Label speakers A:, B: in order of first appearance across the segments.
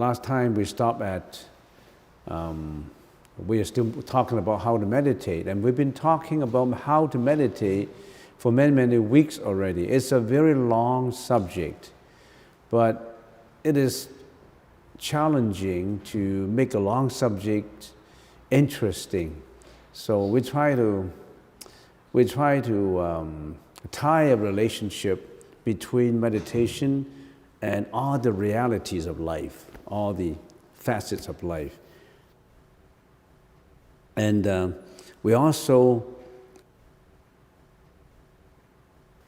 A: last time we stopped at, we are still talking about how to meditate, and we've been talking about how to meditate for many, many weeks already. It's a very long subject, but it is challenging to make a long subject interesting. So we try to tie a relationship between meditation and all the realities of life, all the facets of life. And we also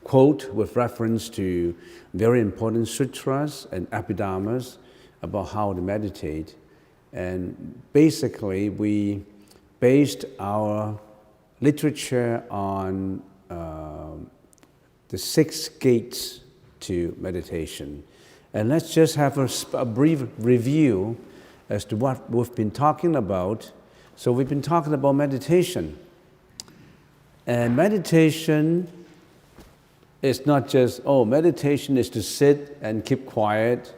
A: quote with reference to very important sutras and abhidhammas about how to meditate. And basically, we based our literature on the 6 gates to meditation. And let's just have a brief review as to what we've been talking about. So we've been talking about meditation. And meditation is not just, meditation is to sit and keep quiet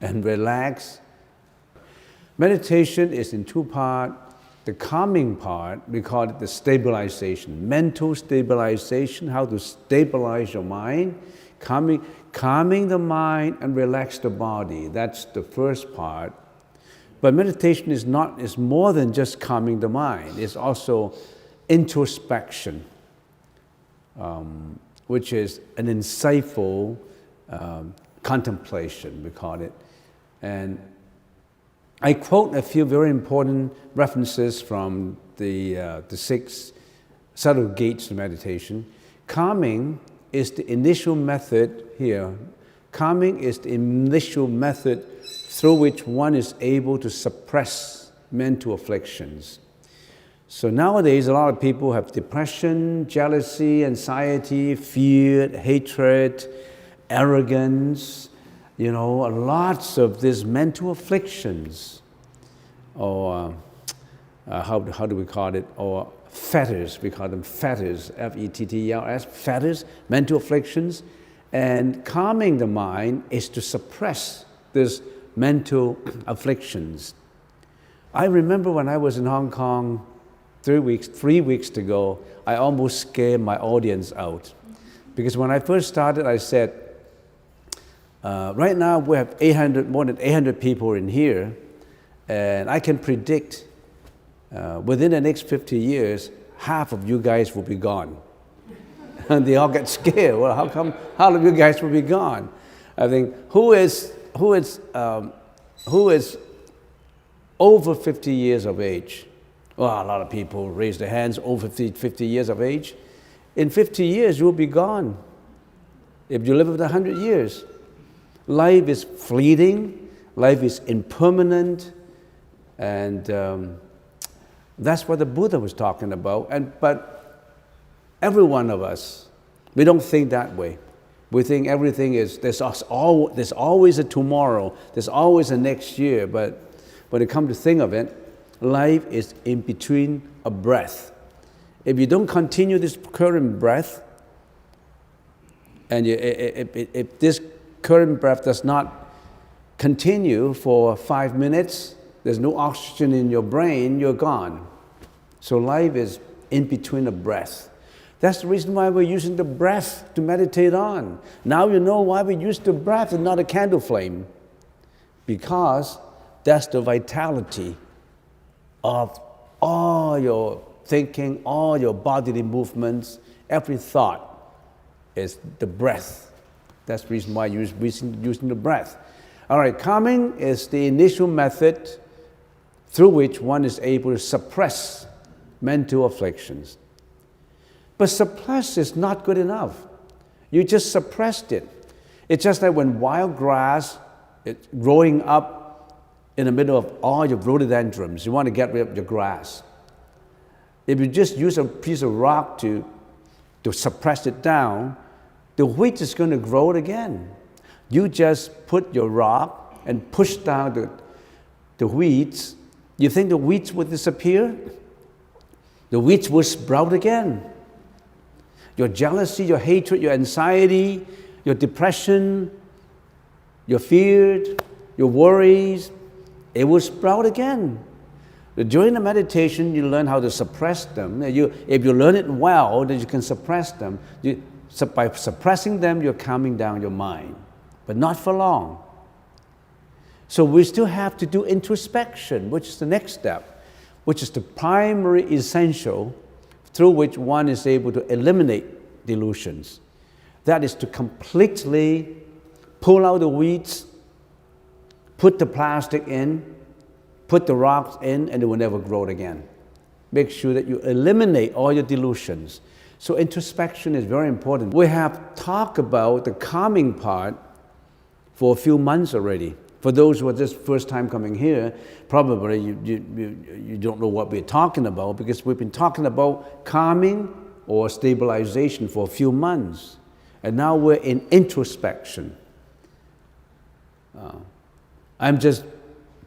A: and relax. Meditation is in 2 parts. The calming part, we call it the stabilization, mental stabilization, how to stabilize your mind, calming the mind and relax the body. That's the first part. But meditation is more than just calming the mind. It's also introspection, which is an insightful contemplation, we call it. And I quote a few very important references from the 6 subtle gates to meditation. Calming is the initial method here. Calming is the initial method through which one is able to suppress mental afflictions. So nowadays, a lot of people have depression, jealousy, anxiety, fear, hatred, arrogance, lots of these mental afflictions, or how do we call it? Or fetters, we call them fetters, F-E-T-T-E-R-S, fetters, mental afflictions. And calming the mind is to suppress these mental afflictions. I remember when I was in Hong Kong 3 weeks ago, I almost scared my audience out. Because when I first started, I said, right now we have more than 800 people in here, and I can predict within the next 50 years, half of you guys will be gone. And they all get scared. Well, how come half of you guys will be gone? I think who is over 50 years of age? Well, a lot of people raise their hands over 50 years of age. In 50 years, you'll be gone. If you live with 100 years. Life is fleeting, life is impermanent, and that's what the Buddha was talking about. But every one of us, we don't think that way. We think everything is, there's always a tomorrow, there's always a next year, but when it comes to think of it, life is in between a breath. If you don't continue this current breath, and if this current breath does not continue for 5 minutes, there's no oxygen in your brain, you're gone. So life is in between a breath. That's the reason why we're using the breath to meditate on. Now you know why we use the breath and not a candle flame. Because that's the vitality of all your thinking, all your bodily movements, every thought is the breath. That's the reason why you're using the breath. All right, calming is the initial method through which one is able to suppress mental afflictions. But suppress is not good enough. You just suppressed it. It's just like when wild grass is growing up in the middle of all your rhododendrons. You want to get rid of your grass. If you just use a piece of rock to suppress it down, the wheat is going to grow it again. You just put your rock and push down the weeds. You think the weeds will disappear? The weeds will sprout again. Your jealousy, your hatred, your anxiety, your depression, your fear, your worries, it will sprout again. During the meditation, you learn how to suppress them. If you learn it well, then you can suppress them. By suppressing them, you're calming down your mind, but not for long. So we still have to do introspection, which is the next step, which is the primary essential through which one is able to eliminate delusions. That is to completely pull out the weeds, put the plastic in, put the rocks in, and it will never grow again. Make sure that you eliminate all your delusions. So introspection is very important. We have talked about the calming part for a few months already. For those who are just first time coming here, probably you don't know what we're talking about, because we've been talking about calming or stabilization for a few months. And now we're in introspection. I'm just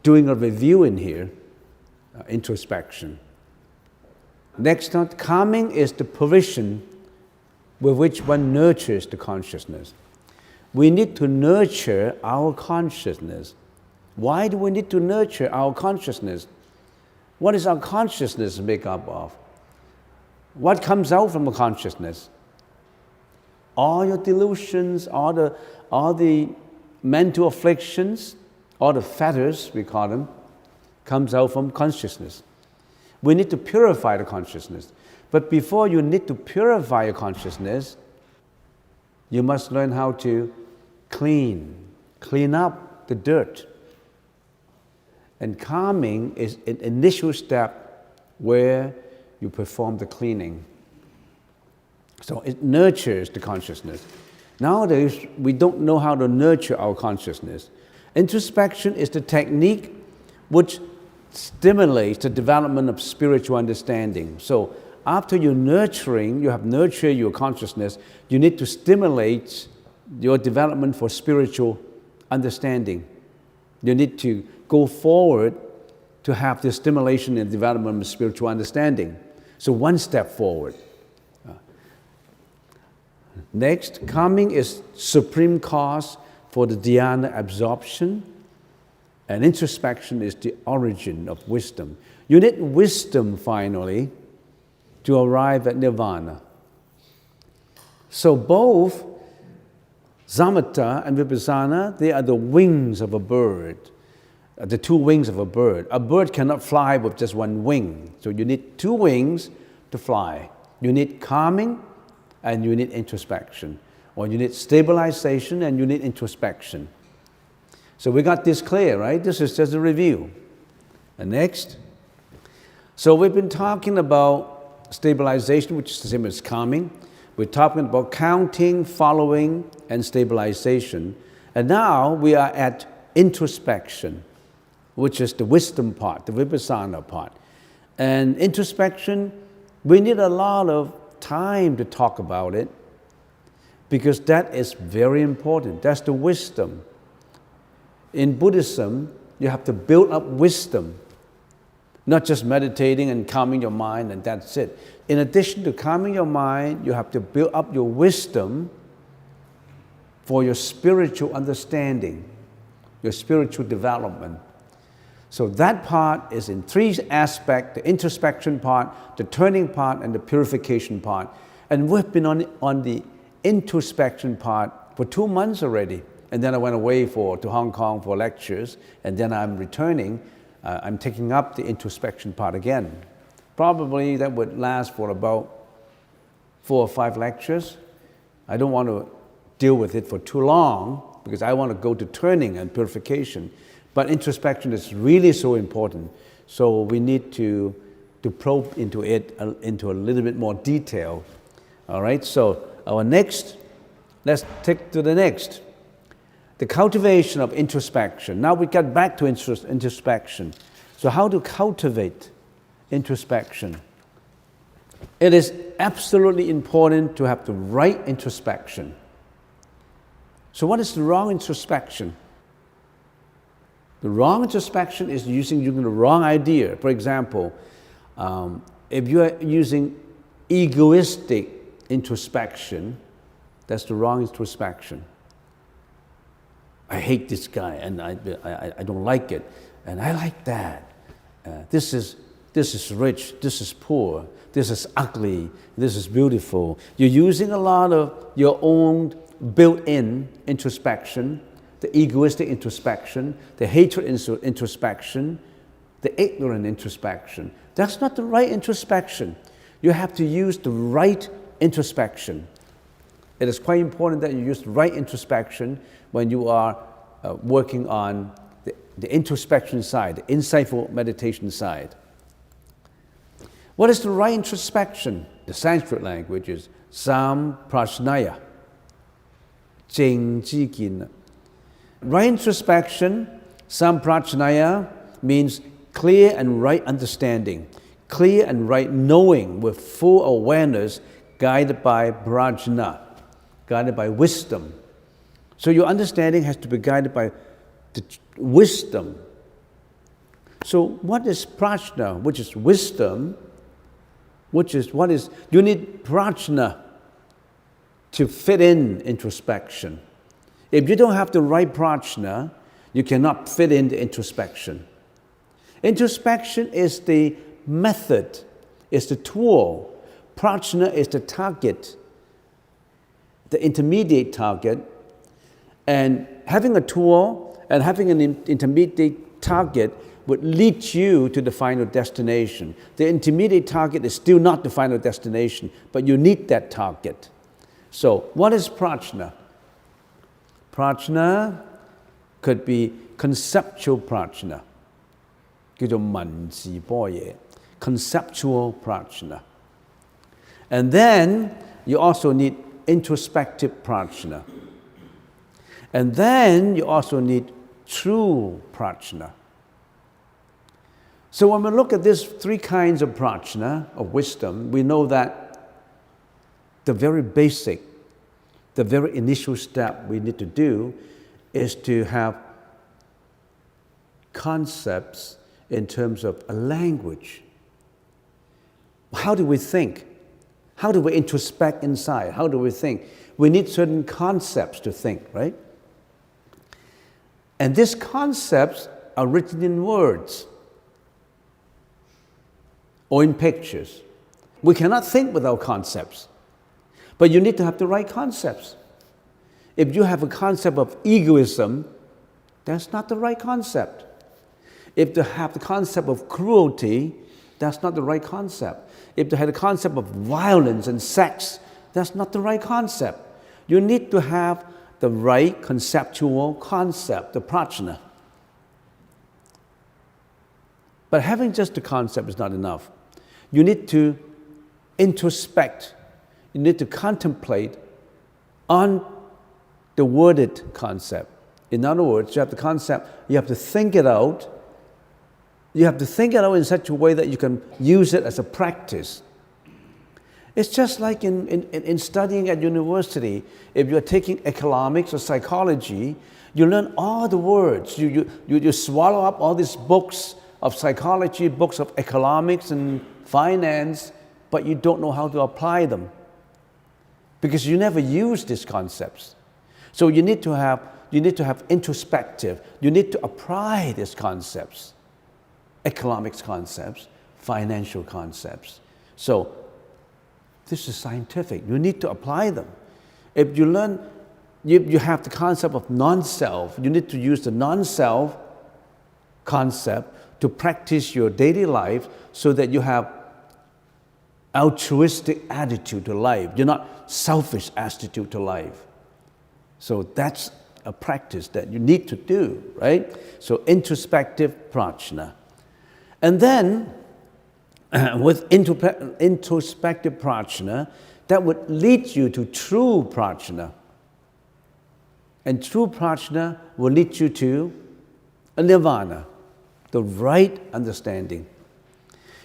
A: doing a review in here, introspection. Next, calming is the provision with which one nurtures the consciousness. We need to nurture our consciousness. Why do we need to nurture our consciousness? What is our consciousness made up of? What comes out from the consciousness? All your delusions, all the mental afflictions, all the fetters, we call them, comes out from consciousness. We need to purify the consciousness. But before you need to purify your consciousness, you must learn how to clean up the dirt. And calming is an initial step where you perform the cleaning. So it nurtures the consciousness. Nowadays, we don't know how to nurture our consciousness. Introspection is the technique which stimulates the development of spiritual understanding. So after you have nurtured your consciousness, you need to stimulate your development for spiritual understanding. You need to go forward to have the stimulation and development of spiritual understanding. So one step forward. Next, calming is supreme cause for the dhyana absorption, and introspection is the origin of wisdom. You need wisdom, finally, to arrive at nirvana. So both samatha and vipassana, they are the wings of a bird, the two wings of a bird. A bird cannot fly with just one wing, so you need two wings to fly. You need calming and you need introspection, or you need stabilization and you need introspection. So we got this clear, right? This is just a review. And next. So we've been talking about stabilization, which is the same as calming. We're talking about counting, following, and stabilization. And now we are at introspection, which is the wisdom part, the vipassana part. And introspection, we need a lot of time to talk about it, because that is very important. That's the wisdom. In Buddhism, you have to build up wisdom, not just meditating and calming your mind and that's it. In addition to calming your mind, you have to build up your wisdom for your spiritual understanding, your spiritual development. So that part is in three aspects: the introspection part, the turning part, and the purification part. And we've been on the introspection part for 2 months already. And then I went away to Hong Kong for lectures, and then I'm returning. I'm taking up the introspection part again. Probably that would last for about 4 or 5 lectures. I don't want to deal with it for too long, because I want to go to turning and purification. But introspection is really so important. So we need to probe into it into a little bit more detail. All right, so let's take to the next. The cultivation of introspection. Now we get back to introspection. So how to cultivate introspection? It is absolutely important to have the right introspection. So what is the wrong introspection? The wrong introspection is using the wrong idea. For example, if you are using egoistic introspection, that's the wrong introspection. I hate this guy, and I don't like it, and I like that. This is rich, this is poor, this is ugly, this is beautiful. You're using a lot of your own built-in introspection, the egoistic introspection, the hatred introspection, the ignorant introspection. That's not the right introspection. You have to use the right introspection. It is quite important that you use the right introspection when you are working on the introspection side, the insightful meditation side. What is the right introspection? The Sanskrit language is sam prajnaya, jing ji kin. Right introspection, sam prajnaya, means clear and right understanding, clear and right knowing with full awareness, guided by prajna, guided by wisdom. So your understanding has to be guided by the wisdom. So what is prajna, which is wisdom, you need prajna to fit in introspection. If you don't have the right prajna, you cannot fit in the introspection. Introspection is the method, is the tool. Prajna is the target, the intermediate target. And having a tool and having an intermediate target would lead you to the final destination. The intermediate target is still not the final destination, but you need that target. So, what is prajna? Prajna could be conceptual prajna. 叫做文字般若, conceptual prajna. And then you also need introspective prajna. And then you also need true prajna. So when we look at these three kinds of prajna, of wisdom, we know that the very basic, the very initial step we need to do is to have concepts in terms of a language. How do we think? How do we introspect inside? How do we think? We need certain concepts to think, right? And these concepts are written in words or in pictures. We cannot think without concepts, but you need to have the right concepts. If you have a concept of egoism, that's not the right concept. If you have the concept of cruelty, that's not the right concept. If you have the concept of violence and sex, that's not the right concept. You need to have the right conceptual concept, the prajna. But having just the concept is not enough. You need to introspect. You need to contemplate on the worded concept. In other words, you have the concept, you have to think it out. You have to think it out in such a way that you can use it as a practice. It's just like in studying at university. If you're taking economics or psychology, you learn all the words. You swallow up all these books of psychology, books of economics and finance, but you don't know how to apply them because you never use these concepts. So you need to have introspective. You need to apply these concepts. Economics concepts, financial concepts. So this is scientific. You need to apply them. If you learn, you have the concept of non-self. You need to use the non-self concept to practice your daily life so that you have altruistic attitude to life. You're not selfish attitude to life. So that's a practice that you need to do, right? So introspective prajna. And then, with introspective prajna, that would lead you to true prajna. And true prajna will lead you to a nirvana, the right understanding.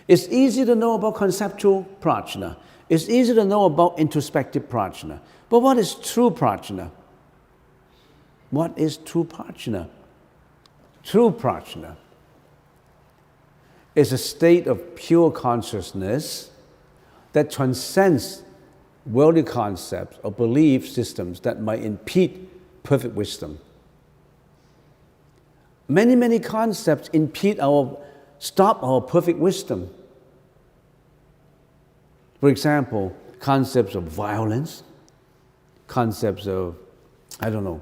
A: It's easy to know about conceptual prajna. It's easy to know about introspective prajna. But what is true prajna? What is true prajna? True prajna is a state of pure consciousness that transcends worldly concepts or belief systems that might impede perfect wisdom. Many concepts stop our perfect wisdom. For example, concepts of violence, concepts of,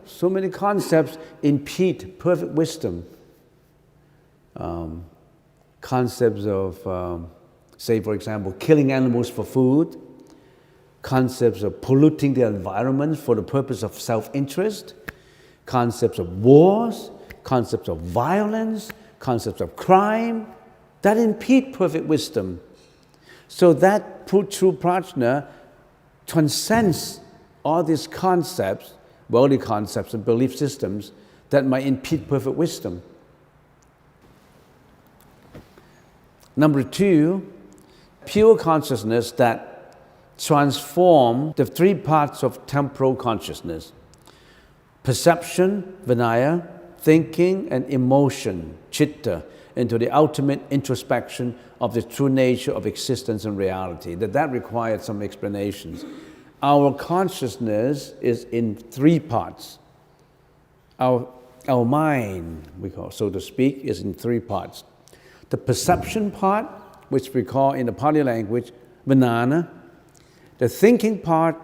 A: so many concepts impede perfect wisdom. Concepts of, say for example, killing animals for food, concepts of polluting the environment for the purpose of self-interest, concepts of wars, concepts of violence, concepts of crime, that impede perfect wisdom. So that true prajna transcends all these concepts, worldly concepts and belief systems that might impede perfect wisdom. Number 2, pure consciousness that transforms the 3 parts of temporal consciousness: perception, vinaya, thinking, and emotion, chitta, into the ultimate introspection of the true nature of existence and reality. That required some explanations. Our consciousness is in 3 parts. Our mind, we call, so to speak, is in 3 parts. The perception part, which we call in the Pali language vijnana. The thinking part,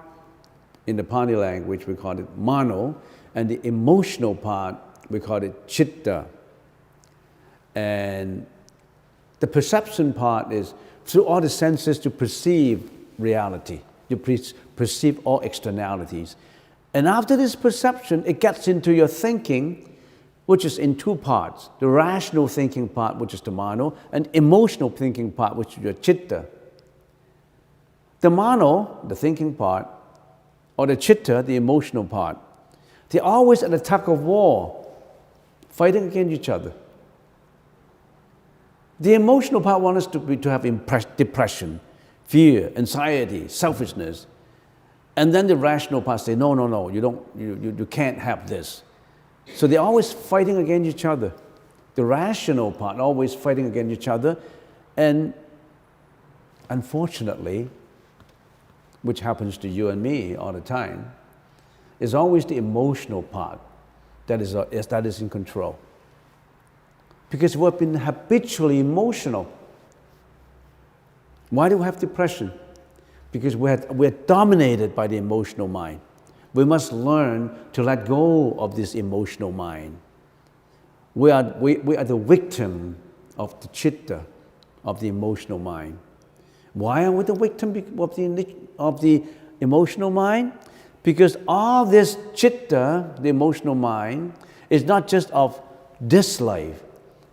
A: in the Pali language we call it mano. And the emotional part, we call it chitta. And the perception part is through all the senses to perceive reality, to perceive all externalities. And after this perception, it gets into your thinking, which is in 2 parts. The rational thinking part, which is the mano, and emotional thinking part, which is your chitta. The mano, the thinking part, or the chitta, the emotional part, they're always at a tug of war, fighting against each other. The emotional part wants us to have depression, fear, anxiety, selfishness. And then the rational part says, no, you can't have this. So they're always fighting against each other. The rational part always fighting against each other. And unfortunately, which happens to you and me all the time, is always the emotional part that is in control. Because we've been habitually emotional. Why do we have depression? Because we're dominated by the emotional mind. We must learn to let go of this emotional mind. We are the victim of the chitta, of the emotional mind. Why are we the victim of the emotional mind? Because all this chitta, the emotional mind, is not just of this life.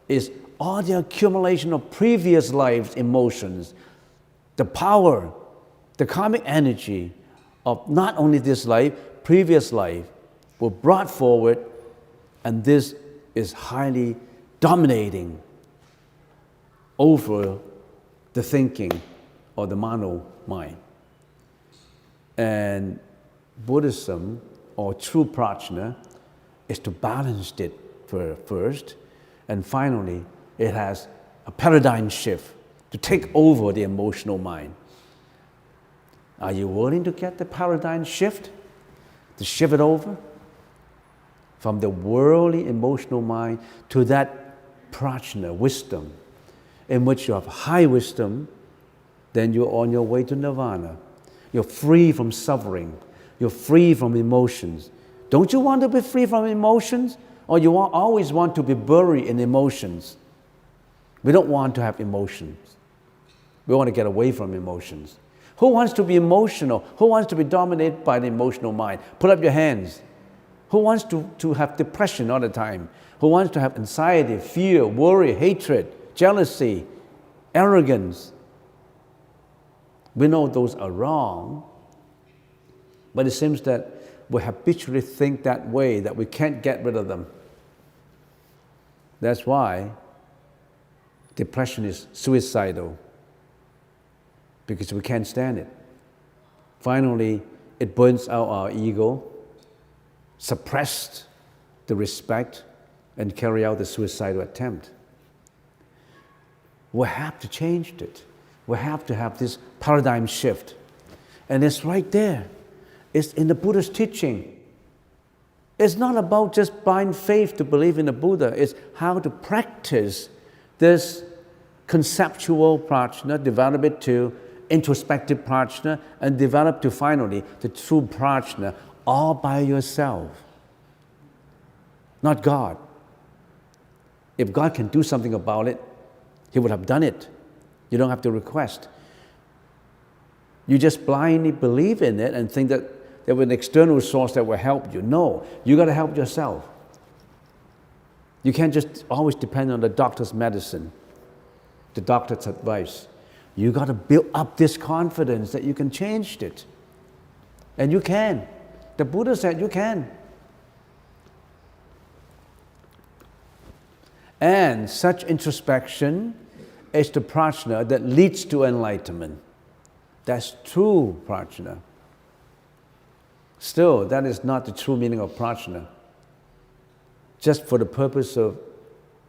A: It's all the accumulation of previous lives' emotions, the power, the karmic energy of not only this life, previous life were brought forward, and this is highly dominating over the thinking or the mano mind. And Buddhism, or true prajna, is to balance it first, and finally it has a paradigm shift to take over the emotional mind. Are you willing to get the paradigm shift? To shift it over from the worldly emotional mind to that prajna, wisdom, in which you have high wisdom, then you're on your way to nirvana. You're free from suffering. You're free from emotions. Don't you want to be free from emotions? Or you always want to be buried in emotions? We don't want to have emotions. We want to get away from emotions. Who wants to be emotional? Who wants to be dominated by the emotional mind? Put up your hands. Who wants to have depression all the time? Who wants to have anxiety, fear, worry, hatred, jealousy, arrogance? We know those are wrong, but it seems that we habitually think that way, that we can't get rid of them. That's why depression is suicidal, because we can't stand it. Finally, it burns out our ego, suppressed the respect, and carry out the suicidal attempt. We have to change it. We have to have this paradigm shift. And it's right there. It's in the Buddha's teaching. It's not about just blind faith to believe in the Buddha. It's how to practice this conceptual prajna, develop it to introspective prajna, and develop to finally the true prajna all by yourself. Not God. If God can do something about it, He would have done it. You don't have to request. You just blindly believe in it and think that there was an external source that will help you. No, you got to help yourself. You can't just always depend on the doctor's medicine, the doctor's advice. You got to build up this confidence that you can change it. And you can. The Buddha said you can. And such introspection is the prajna that leads to enlightenment. That's true prajna. Still, that is not the true meaning of prajna. Just for the purpose of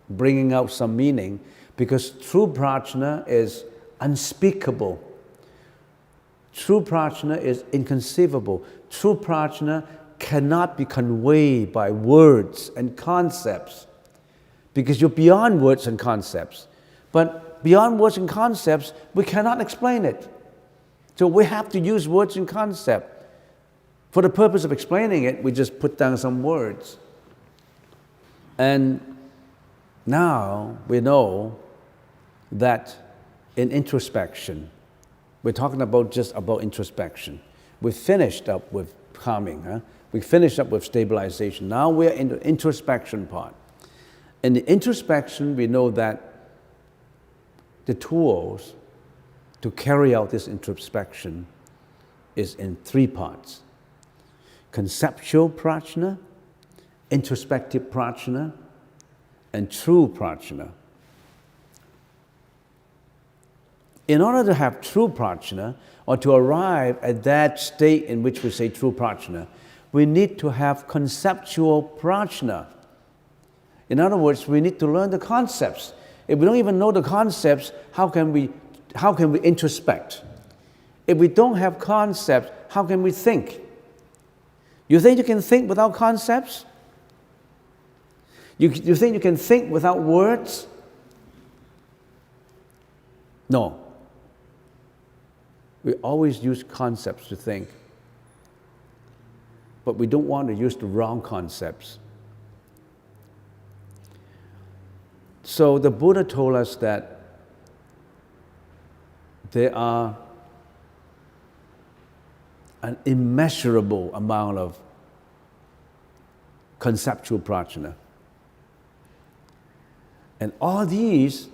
A: bringing out some meaning, because true prajna is unspeakable. True prajna is inconceivable. True prajna cannot be conveyed by words and concepts, because you're beyond words and concepts. But beyond words and concepts, we cannot explain it. So we have to use words and concepts. For the purpose of explaining it, we just put down some words. And now we know that in introspection, we're talking about just about introspection. We finished up with calming. We finished up with stabilization. Now we're in the introspection part. In the introspection, we know that the tools to carry out this introspection is in three parts: conceptual prajna, introspective prajna, and true prajna. In order to have true prajna, or to arrive at that state in which we say true prajna, we need to have conceptual prajna. In other words, we need to learn the concepts. If we don't even know the concepts, how can we introspect? If we don't have concepts, how can we think? You think you can think without concepts? You think you can think without words? No. We always use concepts to think. But we don't want to use the wrong concepts. So the Buddha told us that there are an immeasurable amount of conceptual prajna. And all these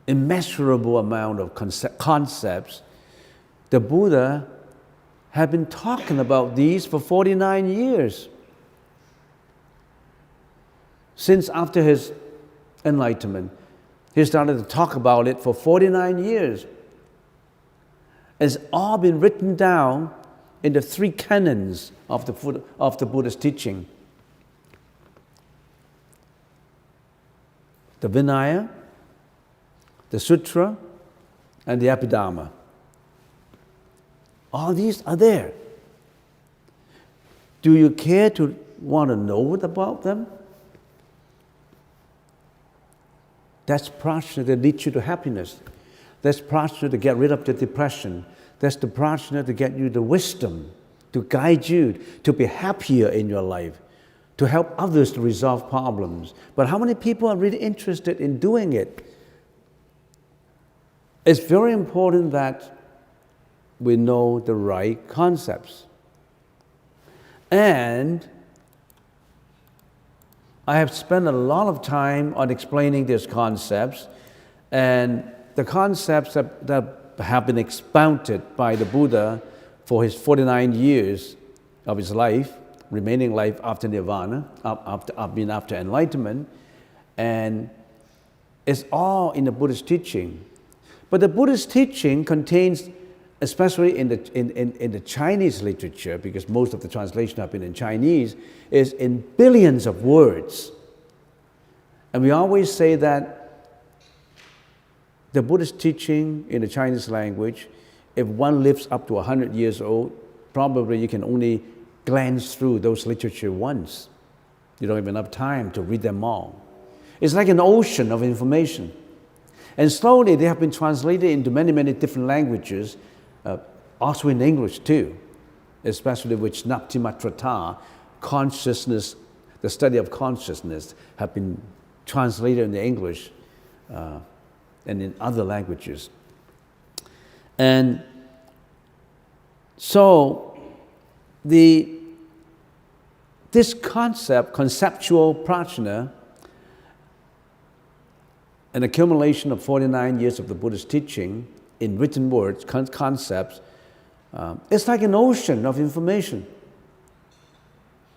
A: immeasurable amount of concepts, the Buddha had been talking about these for 49 years. Since after his enlightenment, he started to talk about it for 49 years. It's all been written down in the three canons of the Buddha's teaching. The Vinaya, the Sutra, and the Abhidharma. All these are there. Do you care to want to know about them? That's prajna that leads you to happiness. That's prajna to get rid of the depression. That's the prajna to get you the wisdom, to guide you to be happier in your life, to help others to resolve problems. But how many people are really interested in doing it? It's very important that we know the right concepts. And I have spent a lot of time on explaining these concepts, and the concepts that have been expounded by the Buddha for his 49 years of his life, remaining life after nirvana, after enlightenment, and it's all in the Buddhist teaching. But the Buddhist teaching contains, especially in the Chinese literature, because most of the translation have been in Chinese, is in billions of words. And we always say that the Buddhist teaching in the Chinese language, if one lives up to 100 years old, probably you can only glance through those literature once. You don't have enough time to read them all. It's like an ocean of information. And slowly they have been translated into many, many different languages, also in English too, especially with Naptimatrata, consciousness, the study of consciousness, have been translated into English and in other languages. And so this conceptual prajna, an accumulation of 49 years of the Buddhist teaching in written words, concepts, it's like an ocean of information.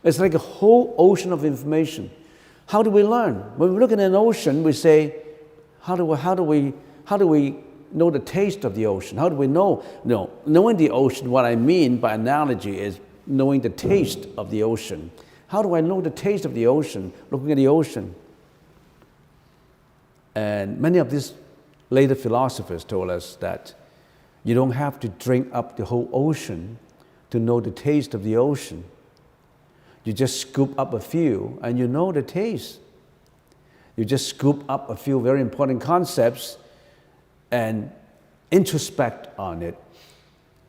A: It's like a whole ocean of information. How do we learn? When we look at an ocean, we say, how do we know the taste of the ocean? How do we know? No, knowing the ocean, what I mean by analogy is knowing the taste of the ocean. How do I know the taste of the ocean? Looking at the ocean. And many of these later philosophers told us that you don't have to drink up the whole ocean to know the taste of the ocean. You just scoop up a few and you know the taste. You just scoop up a few very important concepts and introspect on it.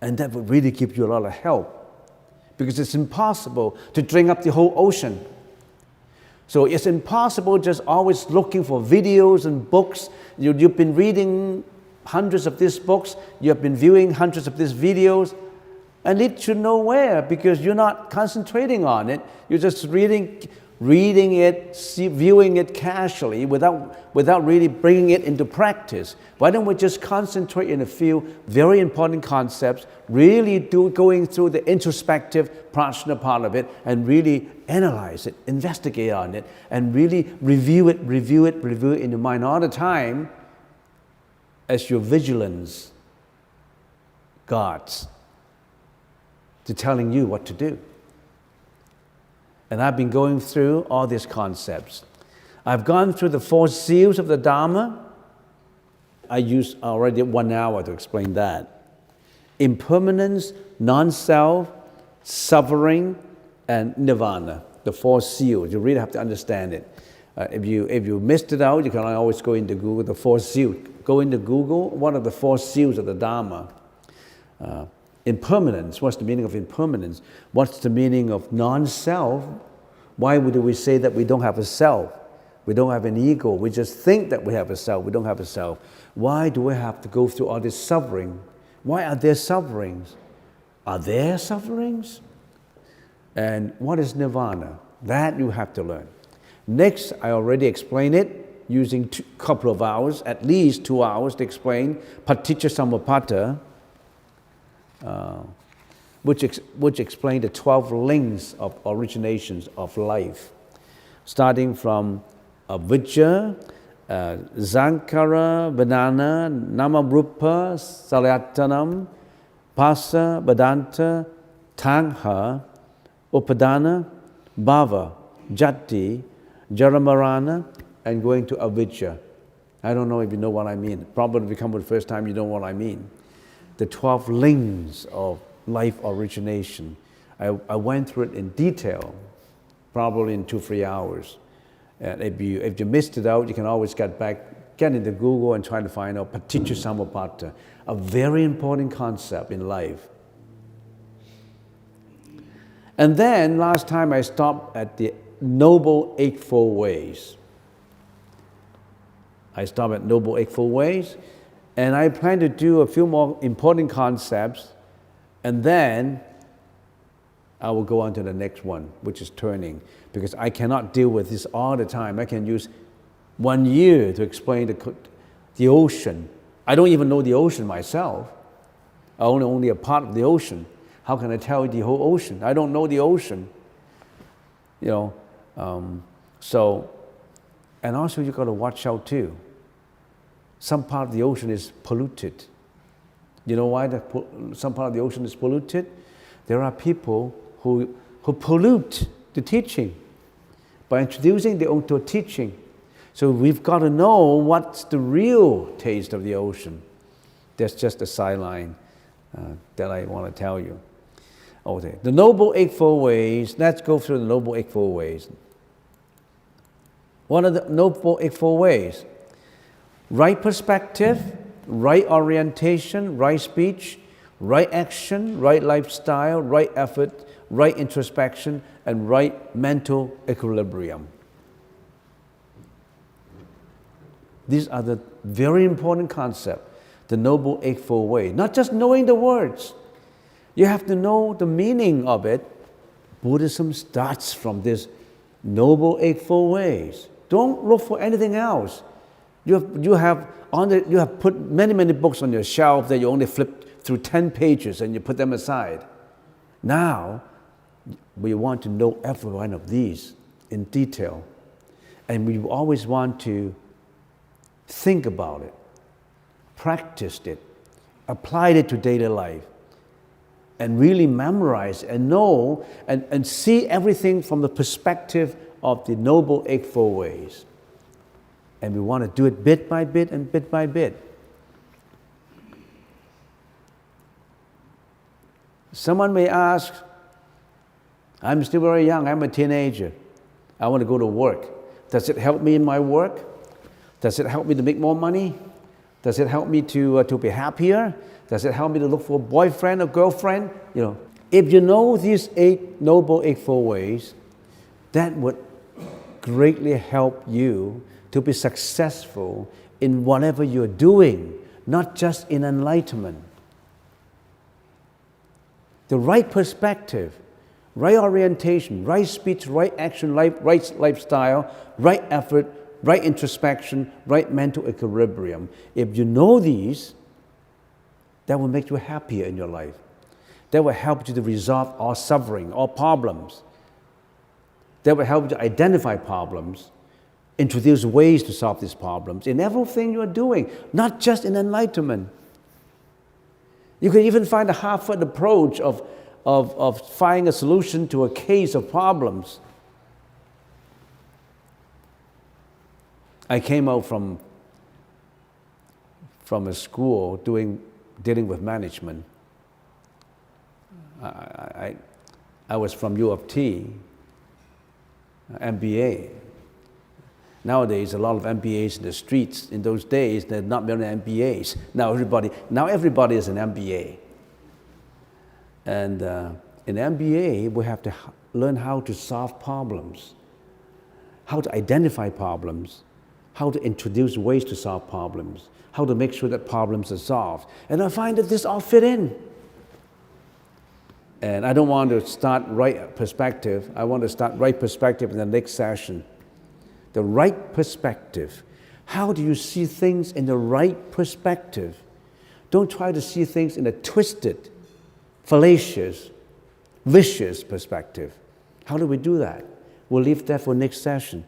A: And that would really give you a lot of help, because it's impossible to drink up the whole ocean. So it's impossible just always looking for videos and books. You've been reading hundreds of these books, you have been viewing hundreds of these videos, and it should nowhere because you're not concentrating on it. You're just reading it, viewing it casually without really bringing it into practice. Why don't we just concentrate in a few very important concepts, really going through the introspective prajna part of it, and really analyze it, investigate on it, and really review it in your mind all the time as your vigilance guards to telling you what to do. And I've been going through all these concepts. I've gone through the 4 seals of the Dharma. I used already 1 hour to explain that. Impermanence, non-self, suffering, and nirvana. The 4 seals. You really have to understand it. If you missed it out, you can always go into Google, the 4 seals. Go into Google, what are the 4 seals of the Dharma? Impermanence, what's the meaning of impermanence? What's the meaning of non-self? Why would we say that we don't have a self? We don't have an ego. We just think that we have a self. We don't have a self. Why do we have to go through all this suffering? Why are there sufferings? Are there sufferings? And what is nirvana? That you have to learn. Next, I already explained it using a couple of hours, at least 2 hours to explain paticca samuppada, which explain the 12 links of originations of life, starting from avijja, sankara, vedana, namarupa, salayatanam, passa, vedanta, tanha, upadana, bhava, jati, jaramarana, and going to avijja. I don't know if you know what I mean. Probably if you come for the first time, you know what I mean. The 12 links of life origination. I went through it in detail, probably in 2-3 hours. And if you missed it out, you can always get into Google and try to find out paticca samuppada, a very important concept in life. And then last time I stopped at the Noble Eightfold Ways. I stopped at Noble Eightfold Ways, and I plan to do a few more important concepts, and then I will go on to the next one, which is turning, because I cannot deal with this all the time. I can use 1 year to explain the ocean. I don't even know the ocean myself. I own only a part of the ocean. How can I tell you the whole ocean? I don't know the ocean. So, and also you got to watch out too. Some part of the ocean is polluted. You know why some part of the ocean is polluted? There are people who pollute the teaching by introducing their own teaching. So we've got to know what's the real taste of the ocean. That's just a sideline that I want to tell you. Okay, the Noble Eightfold Ways. Let's go through the Noble Eightfold Ways. What are the Noble Eightfold Ways? Right perspective, right orientation, right speech, right action, right lifestyle, right effort, right introspection, and right mental equilibrium. These are the very important concepts, the Noble Eightfold Way. Not just knowing the words. You have to know the meaning of it. Buddhism starts from this Noble Eightfold Ways. Don't look for anything else. You have put many books on your shelf that you only flip through 10 pages and you put them aside. Now, we want to know every one of these in detail. And we always want to think about it, practice it, apply it to daily life, and really memorize and know and see everything from the perspective of the Noble Eightfold Ways. And we want to do it bit by bit and bit by bit. Someone may ask, I'm still very young, I'm a teenager. I want to go to work. Does it help me in my work? Does it help me to make more money? Does it help me to be happier? Does it help me to look for a boyfriend or girlfriend? If you know these 8 Noble Eightfold Ways, that would greatly help you to be successful in whatever you're doing, not just in enlightenment. The right perspective, right orientation, right speech, right action, right lifestyle, right effort, right introspection, right mental equilibrium. If you know these, that will make you happier in your life. That will help you to resolve all suffering, all problems. That will help you to identify problems, introduce ways to solve these problems in everything you are doing, not just in enlightenment. You can even find a half-foot approach of finding a solution to a case of problems. I came out from a school dealing with management. I was from U of T, MBA. Nowadays, a lot of MBAs in the streets. In those days, there are not many MBAs. Now everybody is an MBA. And in MBA, we have to learn how to solve problems, how to identify problems, how to introduce ways to solve problems, how to make sure that problems are solved. And I find that this all fit in. And I don't want to start right perspective. I want to start right perspective in the next session. The right perspective. How do you see things in the right perspective? Don't try to see things in a twisted, fallacious, vicious perspective. How do we do that? We'll leave that for next session.